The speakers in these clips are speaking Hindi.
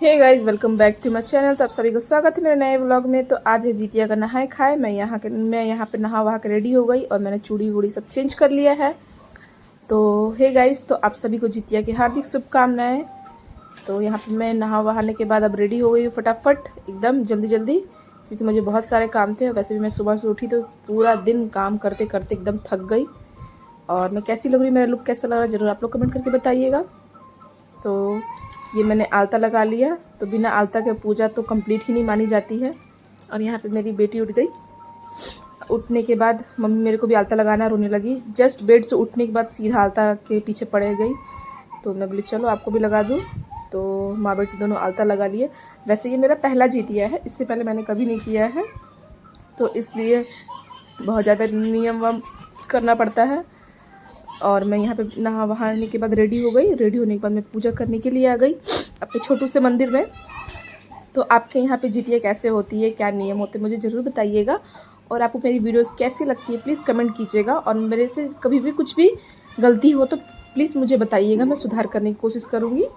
Hey guys, welcome back to my channel. तो आप सभी को स्वागत है मेरे नए व्लॉग में। तो आज है जितिया का नहाए खाए। मैं यहाँ पे नहा वहा के रेडी हो गई और मैंने चूड़ी वूड़ी सब चेंज कर लिया है। तो हे गाइस, तो आप सभी को जितिया की हार्दिक शुभकामनाएं। तो यहाँ पे मैं नहा वहाने के बाद अब रेडी हो गई फटाफट एकदम जल्दी जल्दी, क्योंकि मुझे बहुत सारे काम थे। वैसे भी मैं सुबह से उठी तो पूरा दिन काम करते करते एकदम थक गई। और मैं कैसी लग रही, मेरा लुक कैसा लग रहा है ज़रूर आप लोग कमेंट करके बताइएगा। तो ये मैंने आलता लगा लिया। तो बिना आलता के पूजा तो कंप्लीट ही नहीं मानी जाती है। और यहाँ पे मेरी बेटी उठ गई। उठने के बाद मम्मी मेरे को भी आलता लगाना रोने लगी। जस्ट बेड से उठने के बाद सीधा आलता के पीछे पड़ गई। तो मैं बोली चलो आपको भी लगा दूँ। तो माँ बेटी दोनों आलता लगा लिए। वैसे ये मेरा पहला जितिया है, इससे पहले मैंने कभी नहीं किया है, तो इसलिए बहुत ज़्यादा नियम वम करना पड़ता है। और मैं यहाँ पे नहा वहाने के बाद रेडी हो गई। रेडी होने के बाद मैं पूजा करने के लिए आ गई अपने छोटू से मंदिर में। तो आपके यहाँ पे जितिया कैसे होती है, क्या नियम होते हैं, मुझे ज़रूर बताइएगा। और आपको मेरी वीडियोस कैसी लगती है प्लीज़ कमेंट कीजिएगा। और मेरे से कभी भी कुछ भी गलती हो तो प्लीज़ मुझे बताइएगा, मैं सुधार करने की कोशिश करूँगी।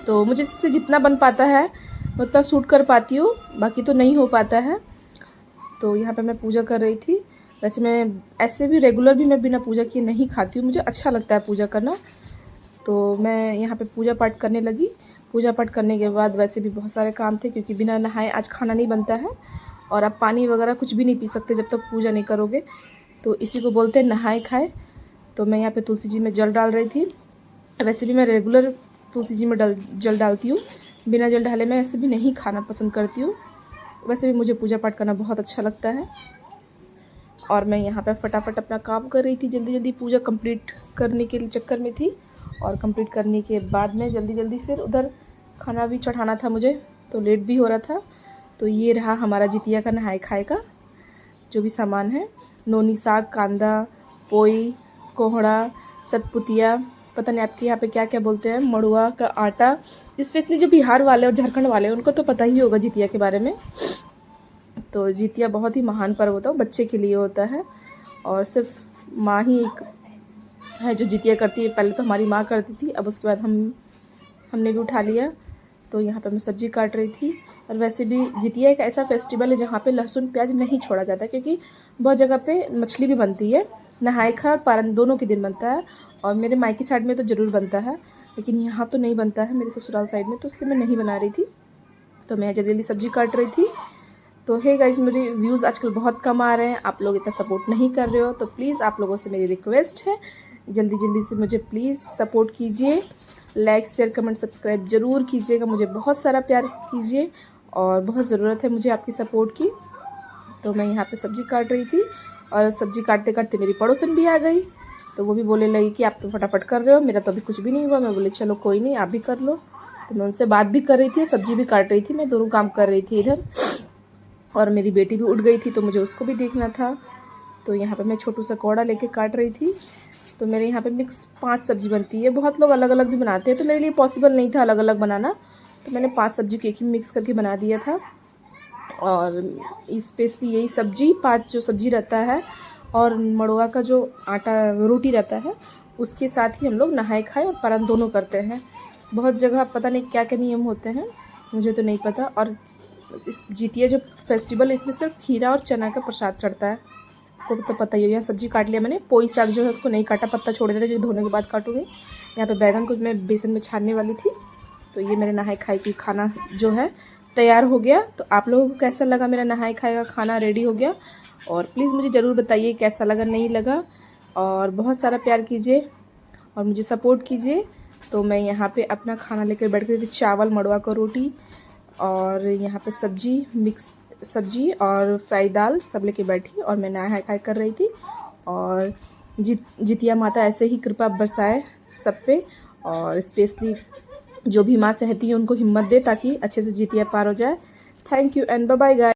तो मुझे इससे जितना बन पाता है मैं उतना शूट कर पाती हूँ, बाकी तो नहीं हो पाता है। तो यहाँ पर मैं पूजा कर रही थी। वैसे मैं ऐसे भी रेगुलर भी मैं बिना पूजा किए नहीं खाती हूँ, मुझे अच्छा लगता है पूजा करना। तो मैं यहाँ पे पूजा पाठ करने लगी। पूजा पाठ करने के बाद वैसे भी बहुत सारे काम थे, क्योंकि बिना नहाए आज खाना नहीं बनता है। और आप पानी वगैरह कुछ भी नहीं पी सकते जब तक पूजा नहीं करोगे। तो इसी को बोलते हैं नहाए खाए। तो मैं यहाँ पे तुलसी जी में जल डाल रही थी। वैसे भी मैं रेगुलर तुलसी जी में जल डालती हूँ, बिना जल डाले मैं ऐसे भी नहीं खाना पसंद करती हूँ। वैसे भी मुझे पूजा पाठ करना बहुत अच्छा लगता है। और मैं यहाँ पे फटाफट अपना काम कर रही थी, जल्दी जल्दी पूजा कंप्लीट करने के चक्कर में थी। और कंप्लीट करने के बाद में जल्दी जल्दी फिर उधर खाना भी चढ़ाना था मुझे, तो लेट भी हो रहा था। तो ये रहा हमारा जितिया का नहाए खाए का जो भी सामान है। नोनी साग, कांदा, पोई, कोहड़ा, सतपुतिया, पता नहीं आपके यहाँ पे क्या क्या बोलते हैं, मड़ुआ का आटा। स्पेशली जो बिहार वाले और झारखंड वाले उनको तो पता ही होगा जितिया के बारे में। तो जितिया बहुत ही महान पर्व होता है, बच्चे के लिए होता है। और सिर्फ माँ ही एक है जो जितिया करती है। पहले तो हमारी माँ करती थी, अब उसके बाद हमने भी उठा लिया। तो यहाँ पर मैं सब्ज़ी काट रही थी। और वैसे भी जितिया एक ऐसा फेस्टिवल है जहाँ पे लहसुन प्याज नहीं छोड़ा जाता, क्योंकि बहुत जगह पे मछली भी बनती है। नहाए खा और पारन दोनों के दिन बनता है। और मेरे मायके साइड में तो ज़रूर बनता है, लेकिन यहाँ तो नहीं बनता है मेरे ससुराल साइड में, तो इसलिए मैं नहीं बना रही थी। तो मैं जल्दी जल्दी सब्ज़ी काट रही थी। तो हे गाइज, मेरे व्यूज़ आजकल बहुत कम आ रहे हैं, आप लोग इतना सपोर्ट नहीं कर रहे हो। तो प्लीज़ आप लोगों से मेरी रिक्वेस्ट है, जल्दी जल्दी से मुझे प्लीज़ सपोर्ट कीजिए। लाइक शेयर कमेंट सब्सक्राइब ज़रूर कीजिएगा, मुझे बहुत सारा प्यार कीजिए और बहुत ज़रूरत है मुझे आपकी सपोर्ट की। तो मैं यहाँ पे सब्ज़ी काट रही थी और सब्ज़ी काटते काटते मेरी पड़ोसन भी आ गई। तो वो भी बोलने लगी कि आप तो फटाफट कर रहे हो, मेरा तो अभी कुछ भी नहीं हुआ। मैं बोली चलो कोई नहीं, आप भी कर लो। तो मैं उनसे बात भी कर रही थी और सब्ज़ी भी काट रही थी, मैं दोनों काम कर रही थी इधर। और मेरी बेटी भी उठ गई थी तो मुझे उसको भी देखना था। तो यहाँ पे मैं छोटू सा कौड़ा लेके काट रही थी। तो मेरे यहाँ पे मिक्स 5 सब्ज़ी बनती है। बहुत लोग अलग अलग भी बनाते हैं, तो मेरे लिए पॉसिबल नहीं था अलग अलग बनाना। तो मैंने 5 सब्ज़ी को एक ही मिक्स करके बना दिया था। और स्पेशली यही सब्ज़ी 5 जो सब्ज़ी रहता है और मड़ुआ का जो आटा रोटी रहता है, उसके साथ ही हम लोग नहाए खाए और पारण दोनों करते हैं। बहुत जगह पता नहीं क्या क्या नियम होते हैं, मुझे तो नहीं पता। और इस जितिया जो फेस्टिवल है इसमें सिर्फ खीरा और चना का प्रसाद चढ़ता है, आपको तो पता ही है। यहाँ सब्ज़ी काट लिया मैंने। पोई साग जो है उसको नहीं काटा, पत्ता छोड़ देता, जो धोने के बाद काटूँगी। यहाँ पे बैगन को मैं बेसन में छानने वाली थी। तो ये मेरे नहाए खाए की खाना जो है तैयार हो गया। तो आप लोगों को कैसा लगा मेरा नहाए खाए का खाना रेडी हो गया। और प्लीज़ मुझे ज़रूर बताइए कैसा लगा नहीं लगा। और बहुत सारा प्यार कीजिए और मुझे सपोर्ट कीजिए। तो मैं यहाँ पे अपना खाना लेकर बैठ गई थी, चावल, मड़ुआ का रोटी और यहाँ पे सब्जी, मिक्स सब्जी और फ्राई दाल सब लेके बैठी और मैं नहाए खाए कर रही थी। और जितिया माता ऐसे ही कृपा बरसाए सब पे, और स्पेशली जो भी माँ सहती है उनको हिम्मत दे ताकि अच्छे से जितिया पार हो जाए। Thank you and bye bye guys.